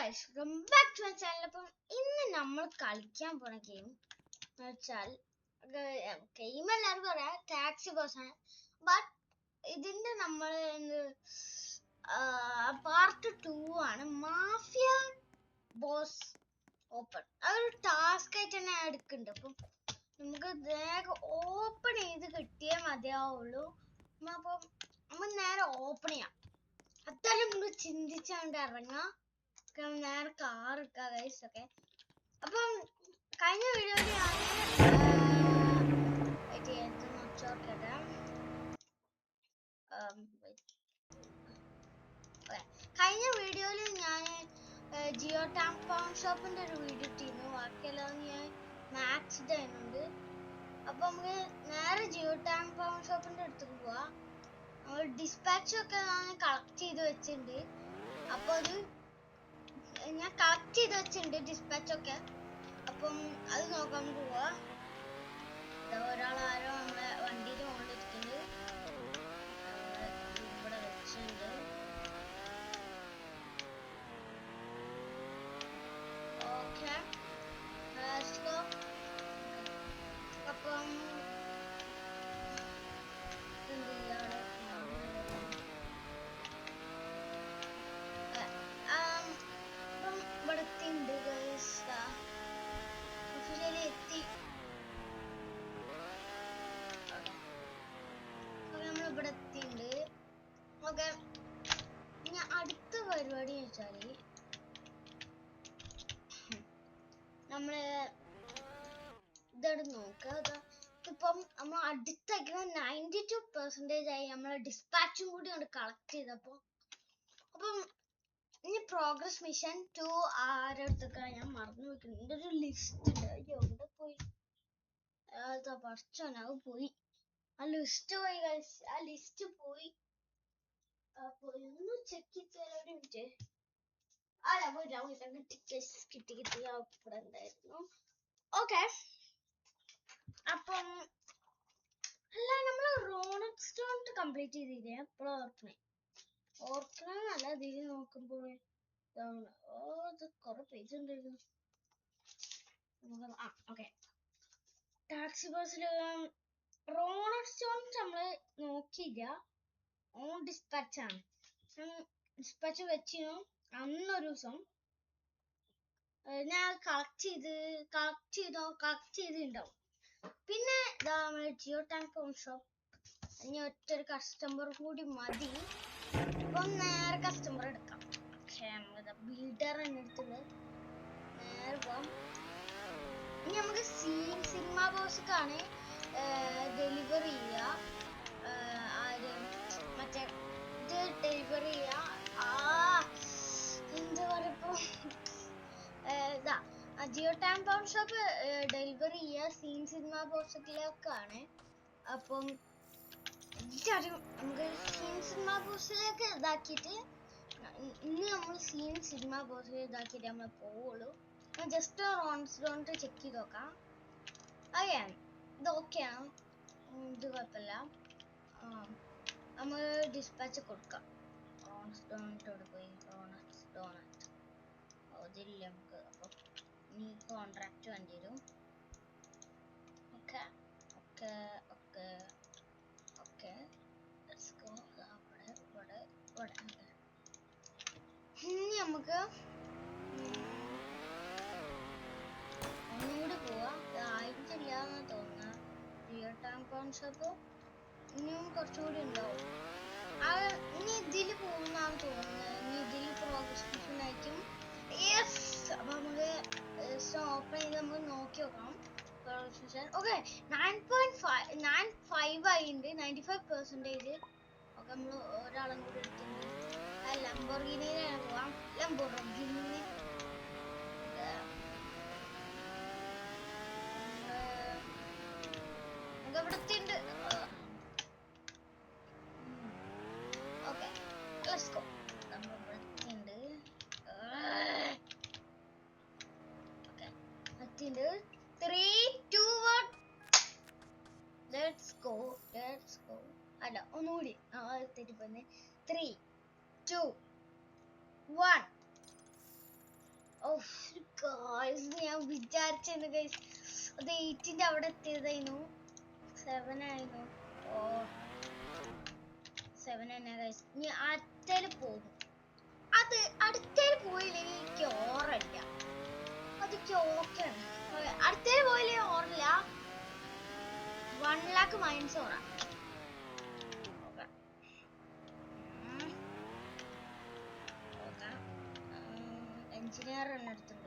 guys, welcome back to my channel. അപ്പം ഇന്ന് നമ്മൾ കളിക്കാൻ പോണ ഗെയിം എന്ന് വെച്ചാൽ ഗെയിം എല്ലാവർക്കും അറിയാം, ടാക്സി ബോസ് ആണ്. ബട്ട് ഇതിന്റെ നമ്മൾ പാർട്ട് 2 ആണ്. മാഫിയ ബോസ് ഓപ്പൺ അതൊരു ടാസ്ക് ആയിട്ട് തന്നെ എടുക്കുന്നുണ്ട്. അപ്പം നമുക്ക് വേഗം ഓപ്പൺ ചെയ്ത് കിട്ടിയേ മതിയാവുള്ളൂ. അപ്പം നമ്മൾ നേരെ ഓപ്പൺ ചെയ്യാം. അത്രയും നമ്മൾ ചിന്തിച്ചാണ്ട് ഇറങ്ങാം. നേരെ കാർ എടുക്കാം ഗൈസ്. ഓക്കെ, അപ്പം കഴിഞ്ഞ വീഡിയോയിൽ ഞാൻ കഴിഞ്ഞ വീഡിയോയിൽ ഞാൻ ജിയോ ടാങ്ക് പവൺ ഷോപ്പിന്റെ ഒരു വീഡിയോ ഇട്ടിരുന്നു. ബാക്കിയെല്ലാം ഞാൻ മാക്സ് ചെയ്യുന്നുണ്ട്. അപ്പൊ നമുക്ക് നേരെ ജിയോ ടാങ്ക് പവൺ ഷോപ്പിന്റെ അടുത്തേക്ക് പോവാം. നമ്മൾ ഡിസ്പാച്ച് ഒക്കെ ഞാൻ കളക്ട് ചെയ്ത് വെച്ചിട്ടുണ്ട്. അപ്പൊ അത് ഞാൻ കളക്ട് ചെയ്ത് വെച്ചിട്ടുണ്ട് ഡിസ്പാച്ച് ഒക്കെ. അപ്പം അത് നോക്കാൻ പോവാ. ഒരാളാരോ നമ്മളെ വണ്ടിയിൽ കൊണ്ടിരിക്കുന്നത് ഇവിടെ വെച്ചിട്ടുണ്ട്. ഓക്കെ, അപ്പം അടുത്ത പരിപാടി വെച്ചാല് നമ്മള് ഇതെടുത്ത് നോക്കുക. ഇപ്പം നമ്മൾ അടുത്തേക്ക് 92% ആയി. നമ്മളെ ഡിസ്പാച്ചും കൂടി കൊണ്ട് കളക്ട് ചെയ്തപ്പോ അപ്പം ഇനി പ്രോഗ്രസ് മിഷൻ 2 ആരെടുത്തൊക്കെ ഞാൻ മറന്നു വെക്കുന്നു. ഇതിന്റെ ഒരു ലിസ്റ്റ് ഉണ്ട്. അയ്യോ, എവിടെ പോയി? പഠിച്ചോനാവ് പോയി. ആ ലിസ്റ്റ് പോയി ഗൈസ്, ആ ലിസ്റ്റ് പോയി. ഒന്ന് ചെക്ക് ചെയ്ത് തരാം, ഒരു മിനിറ്റ്. കിട്ടി ഇവിടെ ഉണ്ടായിരുന്നു. ഓക്കെ, അപ്പം അല്ല, നമ്മള് റോണറ്റ് സ്റ്റോൺ കംപ്ലീറ്റ് ചെയ്തില്ലേ? എപ്പോഴും ഓർക്കണമെന്നല്ല, ഇതിൽ നോക്കുമ്പോൾ ഇത് കുറെ പേജ് ഉണ്ടായിരുന്നു. ഓക്കെ, ടാക്സി ബസ്സിൽ റോണറ്റ് സ്റ്റോൺ നമ്മള് നോക്കിയില്ല. ഓൺ ഡിസ്പാച്ച് ആണ്. ഡിസ്പാച്ച് വെച്ചിരുന്നു അന്നൊരു ദിവസം. ഞാൻ കളക്ട് ചെയ്തിട്ടുണ്ടാവും. പിന്നെ ജിയോ ടാങ്ക് പവൺ ഷോപ്പ്. ഇനി ഒറ്റൊരു കസ്റ്റമർ കൂടി മതി. അപ്പം നേരെ കസ്റ്റമർ എടുക്കാം. പക്ഷേ ബിൽഡർ എടുത്തത് നേരെ പോവാം. ഇനി നമുക്ക് സിനിമ ബോസ്ക്കാണ് ഡെലിവറി ചെയ്യുക. മറ്റേ ഇത് ഡെലിവറി ചെയ്യുക. എന്താ പറയുക, ജിയോ ടാങ്ക് പവൺ ഷോപ്പ് ഡെലിവറി ചെയ്യുക സിനിമ ബോക്സിലേക്കാണ്. അപ്പം നമുക്ക് സിനിമ ബോക്സിലേക്ക് ഇതാക്കിയിട്ട് ഇന്ന് നമ്മൾ സിനിമ ബോക്സിൽ ഇതാക്കിയിട്ട് നമ്മൾ പോവുള്ളൂ. ഞാൻ ജസ്റ്റ് റോൺസ് ചെക്ക് ചെയ്ത് നോക്കാം. അതെ, ഇത് ഓക്കെയാണ്, ഇത് കുഴപ്പമില്ല. നമ്മൾ ഡിസ്പാച്ച് കൊടുക്കാം. റോൺസ്റ്റോണോട് പോയി റോണറ്റ് അതില്ല നമുക്ക്. അപ്പം ഇനി കോൺട്രാക്ട് വേണ്ടി വരും. ഓക്കെ ഓക്കെ ഓക്കെ ഓക്കെ, ഇനി നമുക്ക് ഒന്നുകൂടി പോവാം. ആയിട്ടില്ല എന്ന് തോന്നുന്ന ജിയോ ടാങ്ക് പവൺ ഷോപ്പ് ഇനിയും കുറച്ചുകൂടി ഉണ്ടാവും. ഇനി ഇതിൽ പോകുന്നാണ് തോന്നുന്നത്. ഇനി ഇതിൽ പ്രോഗ്രസ് മിഷൻ ആയിരിക്കും. അപ്പൊ നമുക്ക് ഓപ്പൺ ചെയ്ത് നമുക്ക് നോക്കി നോക്കാം. ഓക്കെ, 9.5 ആയിട്ടുണ്ട്. 95%. ഓക്കെ, നമ്മൾ ഒരാളും കൂടി എടുത്തിട്ടുണ്ട്. ലംബോർഗിനിയിലാണ് പോവാം. ലംബോർഗിനി ഇവിടത്തുണ്ട്. Okay, let's go. നമ്മൾ ഇവിടത്തുണ്ട്. ഓക്കെ, എത്തിണ്ട്. 3, 2, 1 ലെറ്റ്സ് ഗോ. അല്ല, ഒന്നുകൂടി തെറ്റിപ്പോന്നെ. 3, 2, 1 ഞാൻ വിചാരിച്ചു ഗൈസ് അത് 8ന്റെ അവിടെ എത്തിയതായിരുന്നു. 7 ആയിരുന്നു. ഓ 7 തന്നെ ഗൈസ്. ഇനി അടുത്തേല് പോകും. അത് അടുത്തേല് പോയില്ലെങ്കിൽ എനിക്ക് ഓർമ്മയില്ല. അതൊക്കെ ഓക്കെയാണ്. അടുത്തേല് പോയില്ലേ ഓർമ്മയില്ല. 1 lakh മൈനസ് ഓറാ. എഞ്ചിനീയർ തന്നെ എടുത്തിട്ടുണ്ട്.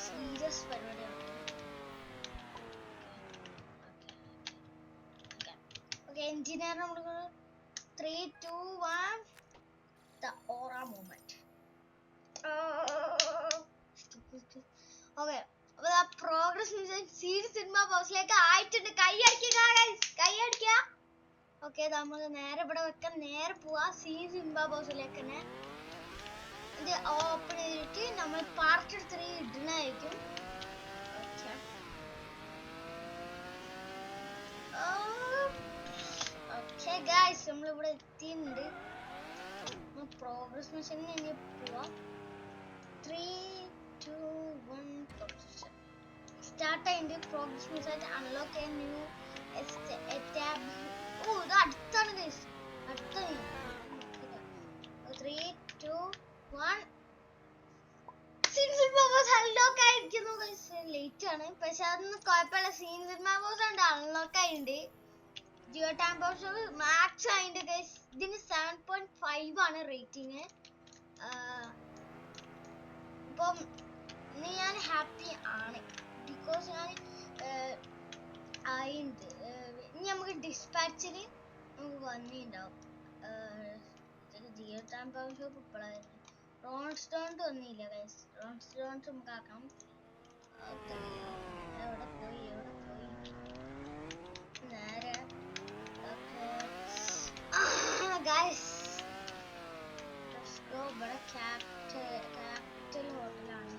സീരിയസ് പരിപാടിയാണ്. എഞ്ചിനീയർ നമ്മൾ 3, 2, 1 the aura moment. ഓക്കെ അപ്പൊ ആ പ്രോഗ്രസ് സീരീസ് സിനിമ ബോക്സിലേക്ക് ആയിട്ടുണ്ട്. കൈയടിക്കുക. ഓക്കെ നമ്മൾ നേരെ ഇവിടെ വെക്കാൻ നേരെ പോവാ സീരീസ് സിനിമ ബോക്സിലേക്ക് തന്നെ. ഇത് ഓപ്പൺ ചെയ്തിട്ട് നമ്മൾ പാർട്ട് 3 ഇടുന്നതായിരിക്കും. ഓക്കെ ഗൈസ് നമ്മളിവിടെ എത്തിയിട്ടുണ്ട്. പ്രോഗ്രസ് മെഷീനിൽ ഇനി പോവാം. 3, 2, 1 സ്റ്റാർട്ട് ആയിട്ട് progress message unlock a new tab. ഓ ഇത് അടുത്താണ് ഗൈസ്. അടുത്താണ്. 3, 2, 1 അൺലോക്ക് ആയിരിക്കുന്നു ഗൈസ്. ലേറ്റ് ആണ് പക്ഷെ അതൊന്നും കുഴപ്പമില്ല. സീൻ സിനിമ ബോസ് ഉണ്ട് അൺലോക്ക് ആയിട്ടുണ്ട്. ജിയോ ടൈം ബോക്സ് മാക്സ് ആയിട്ടുണ്ട് ഗൈസ്. ഇതിന് 7.5 ആണ് റേറ്റിംഗ്. അപ്പം ഇന്ന് ഞാൻ ഹാപ്പി ആണ് ബിക്കോസ് ഞാൻ ആയിണ്ട്. ഇനി നമുക്ക് ഡിസ്പാച്ചിന് നമുക്ക് വന്നിട്ടുണ്ടാവും. ജിയോ ടൈം പവർ ഷോപ്പ് ഇപ്പോഴായിരുന്നു. റോൺസ്റ്റോൺ വന്നില്ല ഗൈസ്. റോൺസ്റ്റോൺ നമുക്ക് ആക്കാം. എവിടെ പോയി നേരെ ഗൈസ് ഇവിടെ ക്യാപിറ്റൽ ഹോട്ടലാണ്.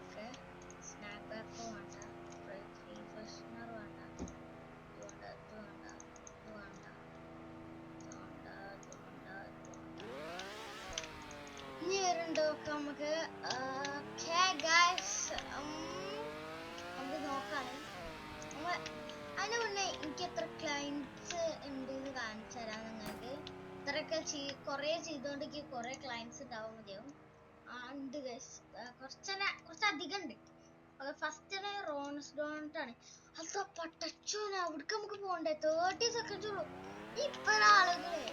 ഓക്കെ സ്നാക്ക് ബാക്ക് വേണ്ട. ഫ്രഷ്നർ വേണ്ട. ഇനി വരുന്നുണ്ടോ നമുക്ക്. നമുക്ക് നോക്കാണ്. അതിന് മുന്നേ എനിക്ക് എത്ര ക്ലയൻസ് ഉണ്ട് എന്ന് കാണിച്ചു തരാം നിങ്ങൾക്ക്. ഇത്രയൊക്കെ കൊറേ ചെയ്തോണ്ട് കൊറേ ക്ലയൻസ് ഉണ്ടാവാൻ മതിയാവും. ഉണ്ട് കുറച്ചധികം ഉണ്ട്. ഫസ്റ്റ് റോൺസ്ഡോൺട്ടാണ്. അതാ പട്ടച്ചോനെ അവിടേക്ക് നമുക്ക് പോണ്ടേ. 30 സെക്കൻഡ്സ് ഉള്ളൂ. ഇപ്പഴ ആളുകള്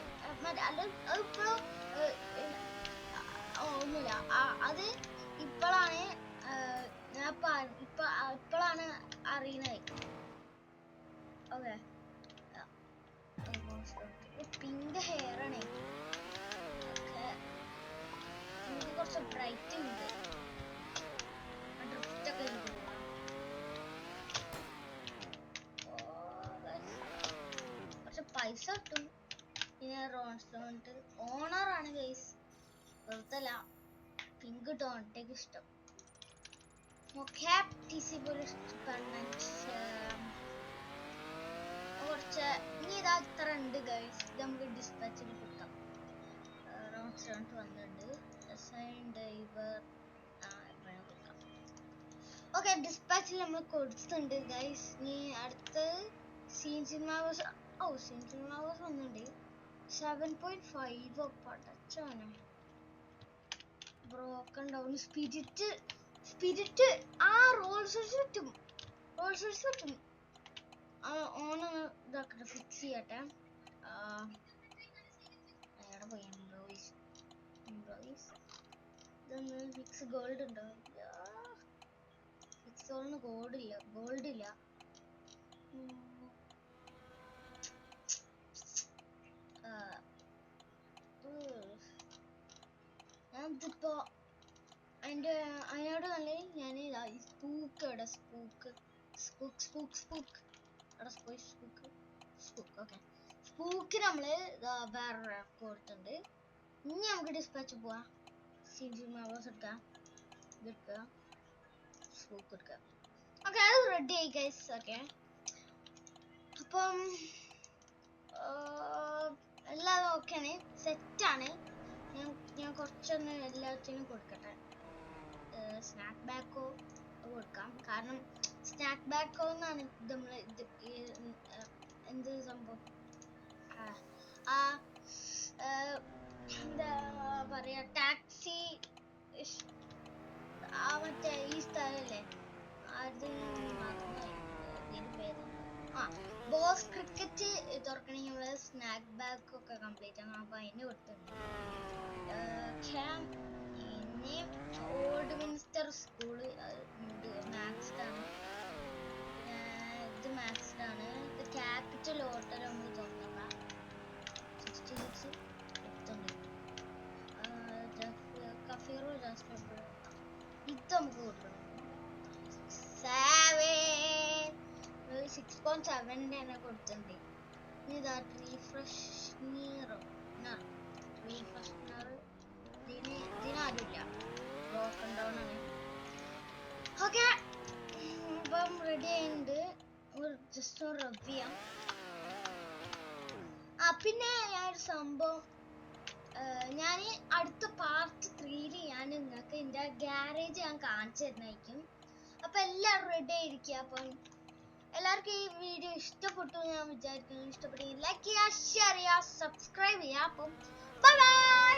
അതിപ്പോഴും ഒന്നുമില്ല. അത് ഇപ്പോഴാണ് ഇപ്പോഴാണ് അറിയുന്നത്. ഓക്കെ പിങ്ക് ഹെയർ ആണ്. പിങ്ക് കുറച്ച് ബ്രൈറ്റ് ഉണ്ട്. ഡ്രിഫ്റ്റ് ഒക്കെ കുറച്ച് പൈസ കിട്ടും. പിന്നെ റോൺസ്റ്റോണിട്ട് ഓണറാണ് ഗൈസ്. വെറുതല്ല പിങ്ക് ടോണിട്ടേക്ക് ഇഷ്ടം. കുറച്ച് ഇനി ഇതാ ഇത്ര ഉണ്ട് ഗൈസ്. ഇത് നമുക്ക് ഡിസ്പാച്ചിൽ കിട്ടാം. റോൺസ്റ്റോണിട്ട് വന്നിട്ടുണ്ട്. ഓക്കെ ഡിസ്പാച്ചിൽ നമ്മൾ കൊടുത്തിട്ടുണ്ട് ഗൈസ്. ഇനി അടുത്ത് സീൻ സിനിമ ബോസ് വന്നിട്ടുണ്ട്. 7.5 പടച്ചോനെ. ബ്രോക്കൺ ഡൗൺ സ്പിരിറ്റ് ആ റോൾസ് പറ്റും. ഓണ് ഇതാക്കട്ടെ ഫിക്സ് ചെയ്യട്ടെ. എവിടെ പോയി എംപ്ലോയീസ് ഇതൊന്ന് ഫിക്സ് ഗോൾഡ് ഉണ്ടോ? ഫിക്സ് ഓളിന് ഗോൾഡ് ഇല്ല. ഞാനിപ്പോ അതിനോട് നല്ല ഞാൻ സ്പൂക്ക് ഓക്കെ സ്പൂക്ക് നമ്മള് വേറെ കൊടുത്തിട്ടുണ്ട്. ഇനി നമുക്ക് ഡിസ്പാച്ച് പോവാ. സിനിമ ബോസ് എടുക്കാം. ഇതെടുക്കുക, ഫ്രൂക്ക് എടുക്കുക. ഓക്കെ, അത് റെഡി ആയി ഗൈസ്. ഓക്കെ, അപ്പം എല്ലാം ഓക്കെയാണ്, സെറ്റാണ്. ഞാൻ കുറച്ചൊന്ന് എല്ലാത്തിനും കൊടുക്കട്ടെ. സ്നാക്ക് ബാക്കോ കൊടുക്കാം, കാരണം സ്നാക്ക് ബാക്കോ എന്നാണ് നമ്മൾ എന്ത് സംഭവം, എന്താ പറയാ, ടാക്സി മറ്റേ ഈ സ്ഥലല്ലേ, അത് മറന്നുപോയി ഇതിന്റെ പേരെന്താ. ബോസ് ക്രിക്കറ്റ് തുറക്കണമെങ്കിൽ സ്നാക്ക് ബാഗ് ഒക്കെ കംപ്ലീറ്റ് ആണ്. അപ്പൊ അതിന് കൊടുത്തിട്ടുണ്ട്. ഇനി ഓൾഡ് മിനിസ്റ്റർ സ്കൂള് ഉണ്ട്, മാത്സ്ഡ് ആണ്. ഇത് മാത്സ്ഡ് ആണ്. ഇത് ക്യാപിറ്റൽ ഹോട്ടൽ നമുക്ക് തുറന്നോക്കാം. 66 എടുത്തുണ്ട്. കഫീറോ ജാസ്മിൻ ഇത് നമുക്ക് കൊടുക്കണം. 6.7 തന്നെ കൊടുത്തിട്ടുണ്ട്. ഇതാ ഇതിനാരുമില്ല, ബ്രോക്കൺ ഡൗൺ ആണ്. ഓക്കെ, ഇപ്പം റെഡി ആയിട്ടുണ്ട്. ജസ്റ്റ് ഒന്ന് റബ് ചെയ്യാം. പിന്നെ ഞാനൊരു സംഭവം, ഞാൻ അടുത്ത പാർട്ട് 3 ഞാൻ നിങ്ങൾക്ക് എൻ്റെ ഗ്യാരേജ് ഞാൻ കാണിച്ചു തരുന്നതായിരിക്കും. അപ്പൊ എല്ലാവരും റെഡി ആയിരിക്കുക. അപ്പം എല്ലാവർക്കും ഈ വീഡിയോ ഇഷ്ടപ്പെട്ടു ഞാൻ വിചാരിക്കുന്നു. ഇഷ്ടപ്പെട്ടെങ്കിൽ ലൈക്ക് ചെയ്യുക, ഷെയർ ചെയ്യുക, സബ്സ്ക്രൈബ് ചെയ്യുക. അപ്പം ബൈ ബൈ.